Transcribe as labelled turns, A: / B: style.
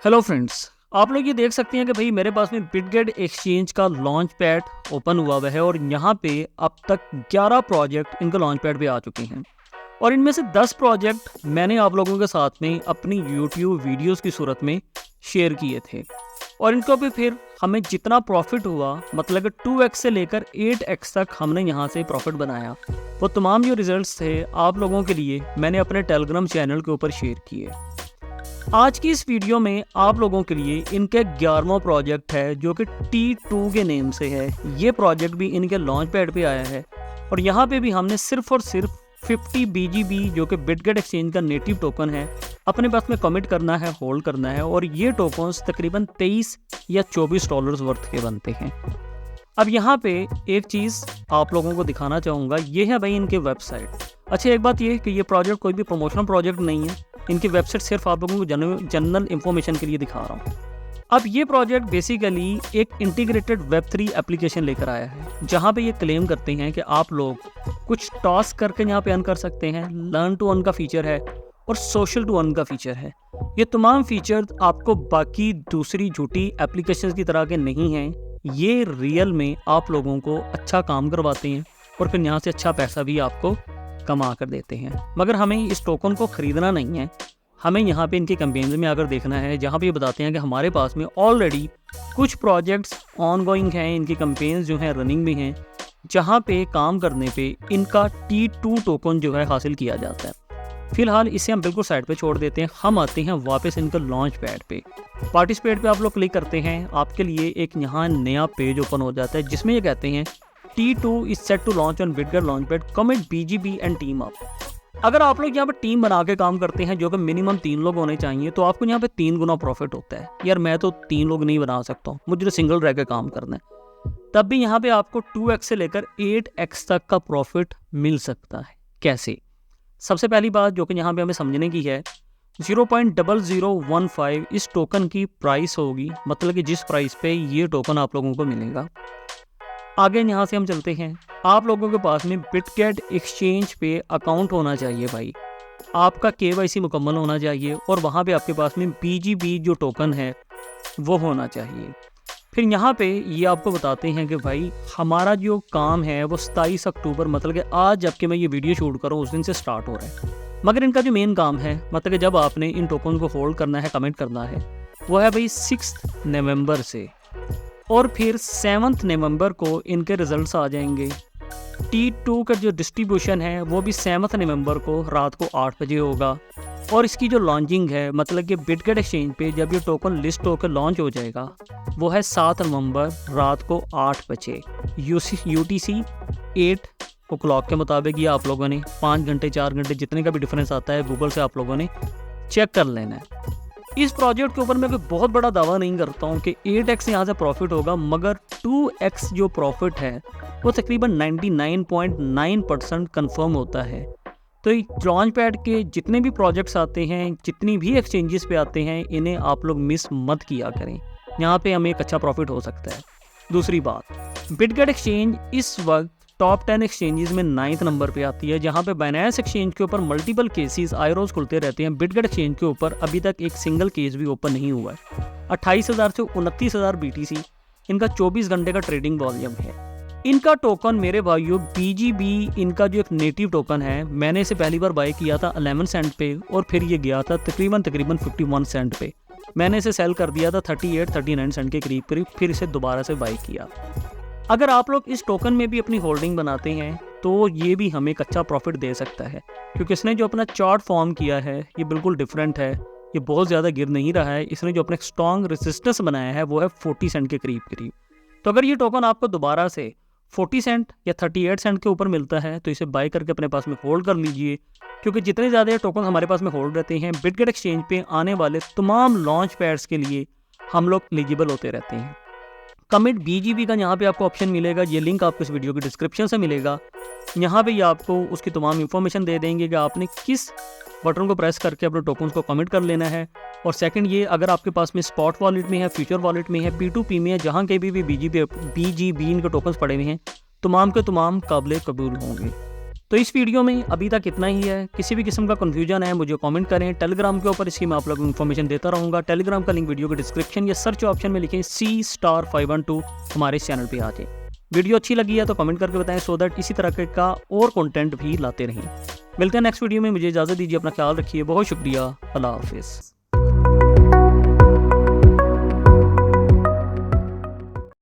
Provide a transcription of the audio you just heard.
A: Hello friends, आप लोग ये देख सकते हैं कि भाई मेरे पास में बिटगेट एक्सचेंज का लॉन्च पैड ओपन हुआ हुआ है और यहाँ पे अब तक 11 प्रोजेक्ट इनके लॉन्च पैड पे आ चुके हैं और इनमें से 10 प्रोजेक्ट मैंने आप लोगों के साथ में अपनी यूट्यूब वीडियोस की सूरत में शेयर किए थे और इनको भी फिर हमें जितना प्रॉफिट हुआ मतलब कि 2x से लेकर 8x तक हमने यहाँ से प्रॉफिट बनाया। वो तमाम जो रिजल्ट्स थे आप लोगों के लिए मैंने अपने टेलीग्राम चैनल के ऊपर शेयर किए। आज की इस वीडियो में आप लोगों के लिए इनके 11वां प्रोजेक्ट है जो कि T2 के नेम से है। ये प्रोजेक्ट भी इनके लॉन्च पैड पे आया है और यहाँ पे भी हमने सिर्फ और सिर्फ 50 BGB जो कि बिटगेट एक्सचेंज का नेटिव टोकन है अपने पास में कमिट करना है, होल्ड करना है और ये टोकन्स तकरीबन 23 या 24 डॉलर्स वर्थ के बनते हैं। अब यहाँ पे एक चीज़ आप लोगों को दिखाना चाहूँगा, ये है भाई इनके वेबसाइट। अच्छा, एक बात ये कि ये प्रोजेक्ट कोई भी प्रमोशनल प्रोजेक्ट नहीं है, इनकी वेबसाइट सिर्फ आप लोगों को जनरल इन्फॉर्मेशन के लिए दिखा रहा हूँ। अब ये प्रोजेक्ट बेसिकली एक इंटीग्रेटेड वेब3 एप्लीकेशन लेकर आया है जहाँ पे ये क्लेम करते हैं कि आप लोग कुछ टास्क करके यहाँ पे अर्न कर सकते हैं। लर्न टू अर्न का फीचर है और सोशल टू अर्न का फीचर है। ये तमाम फीचर आपको बाकी दूसरी झूठी एप्लीकेशन की तरह के नहीं हैं। ये रियल में आप लोगों को अच्छा काम करवाते हैं और फिर यहाँ से अच्छा पैसा भी आपको कमा कर देते हैं। मगर हमें इस टोकन को ख़रीदना नहीं है, हमें यहाँ पे इनके कैंपेन्स में आकर देखना है जहाँ पे ये बताते हैं कि हमारे पास में ऑलरेडी कुछ प्रोजेक्ट्स ऑन गोइंग हैं, इनकी कैंपेन्स जो हैं रनिंग भी हैं, जहाँ पे काम करने पे इनका T2 टोकन जो है हासिल किया जाता है। फिलहाल इसे हम बिल्कुल साइड पे छोड़ देते हैं। हम आते हैं वापस इनका लॉन्च पैड पे। पार्टिसिपेट पे आप लोग क्लिक करते हैं, आपके लिए एक यहाँ नया पेज ओपन हो जाता है जिसमें ये कहते हैं T2 is set to launch on BitGet Launchpad, commit BGB and team up। अगर आप लोग यहाँ पे टीम बना के काम करते हैं जो कि मिनिमम 3 लोग होने चाहिए तो आपको यहाँ पे 3 गुना प्रॉफिट होता है। यार मैं तो 3 लोग नहीं बना सकता हूँ, मुझे तो सिंगल रह के काम करना है, तब भी यहाँ पे आपको 2x से लेकर 8x तक का प्रॉफिट मिल सकता है। कैसे? सबसे पहली बात जो कि यहाँ पे हमें समझने की है, 0.0015 इस टोकन की प्राइस होगी, मतलब कि जिस प्राइस पे ये टोकन आप लोगों को मिलेगा। आगे यहाँ से हम चलते हैं। आप लोगों के पास में बिटगेट एक्सचेंज पे अकाउंट होना चाहिए भाई, आपका KYC मुकम्मल होना चाहिए और वहाँ पे आपके पास में BGB जो टोकन है वो होना चाहिए। फिर यहाँ पे ये आपको बताते हैं कि भाई हमारा जो काम है वो 27 अक्टूबर मतलब कि आज जबकि मैं ये वीडियो शूट करूँ उस दिन से स्टार्ट हो रहा है। मगर इनका जो मेन काम है मतलब कि जब आपने इन टोकन को होल्ड करना है, कमेंट करना है, वो है भाई 6 नवंबर से और फिर 7 नवंबर को इनके रिजल्ट्स आ जाएंगे। T2 का जो डिस्ट्रीब्यूशन है वो भी 7 नवंबर को रात को 8 बजे होगा और इसकी जो लॉन्चिंग है मतलब कि बिटगेट एक्सचेंज पे जब ये टोकन लिस्ट होकर लॉन्च हो जाएगा वो है 7 नवंबर रात को 8 बजे UTC 8 o'clock के मुताबिक। ये आप लोगों ने 5 घंटे 4 घंटे जितने का भी डिफरेंस आता है गूगल से आप लोगों ने चेक कर लेना है। इस प्रोजेक्ट के ऊपर मैं कोई बहुत बड़ा दावा नहीं करता हूँ कि 8x यहाँ से प्रॉफिट होगा, मगर 2x जो प्रॉफिट है वो तकरीबन 99.9% कन्फर्म होता है। तो लॉन्च पैड के जितने भी प्रोजेक्ट्स आते हैं, जितनी भी एक्सचेंजेस पे आते हैं, इन्हें आप लोग मिस मत किया करें। यहाँ पे हमें एक अच्छा प्रॉफिट हो सकता है। दूसरी बात, बिटगेट एक्सचेंज इस वक्त टॉप 10 एक्सचेंजेस में 9th नंबर पे आती है, जहाँ पे बाइनेंस एक्सचेंज के ऊपर मल्टीपल केसेस आए रोज़ खुलते रहते हैं। बिटगेट एक्सचेंज के ऊपर अभी तक एक सिंगल केस भी ओपन नहीं हुआ है। 28,000 से 29,000 BTC इनका 24 घंटे का ट्रेडिंग वॉल्यूम है। इनका टोकन मेरे भाइयों BGB इनका जो एक नेटिव टोकन है, मैंने इसे पहली बार बाय किया था 11 सेंट पे और फिर ये गया था तकरीबन 51 सेंट पे। मैंने इसे सेल कर दिया था 38-39 सेंट के करीब करीब, फिर इसे दोबारा से बाय किया। अगर आप लोग इस टोकन में भी अपनी होल्डिंग बनाते हैं तो ये भी हमें एक अच्छा प्रॉफिट दे सकता है, क्योंकि इसने जो अपना चार्ट फॉर्म किया है ये बिल्कुल डिफरेंट है। ये बहुत ज़्यादा गिर नहीं रहा है। इसने जो अपना स्ट्रॉन्ग रेजिस्टेंस बनाया है वो है 40 सेंट के करीब करीब। तो अगर ये टोकन आपको दोबारा से 40 सेंट या 38 सेंट के ऊपर मिलता है तो इसे बाय करके अपने पास में होल्ड कर लीजिए, क्योंकि जितने ज़्यादा ये टोकन हमारे पास में होल्ड रहते हैं बिटगेट एक्सचेंज पे आने वाले तमाम लॉन्च पैड्स के लिए हम लोग एलिजिबल होते रहते हैं। कमिट BGB का यहाँ पे आपको ऑप्शन मिलेगा, ये लिंक आपको इस वीडियो की डिस्क्रिप्शन से मिलेगा। यहाँ पे ये आपको उसकी तमाम इन्फॉर्मेशन दे देंगे कि आपने किस बटन को प्रेस करके अपने टोकन्स को कमिट कर लेना है। और सेकंड ये, अगर आपके पास में स्पॉट वॉलेट में है, फ्यूचर वॉलेट में है, P2P में है, जहाँ के भी BGB इनके टोकन्स पड़े हुए हैं, तमाम के तमाम काबिल कबूल होंगे। तो इस वीडियो में अभी तक इतना ही है। किसी भी किस्म का कन्फ्यूजन है मुझे कमेंट करें। टेलीग्राम के ऊपर इसकी मैं आप लोगों को इन्फॉर्मेशन देता रहूँगा। टेलीग्राम का लिंक वीडियो के डिस्क्रिप्शन या सर्च ऑप्शन में लिखें C*512 हमारे इस चैनल पे आ जाए। वीडियो अच्छी लगी है तो कमेंट करके बताएं सो दैट इसी तरह का और कंटेंट भी लाते रहें। मिलते हैं नेक्स्ट वीडियो में। मुझे इजाज़त दीजिए, अपना ख्याल रखिए। बहुत शुक्रिया। अल्लाह हाफिज़।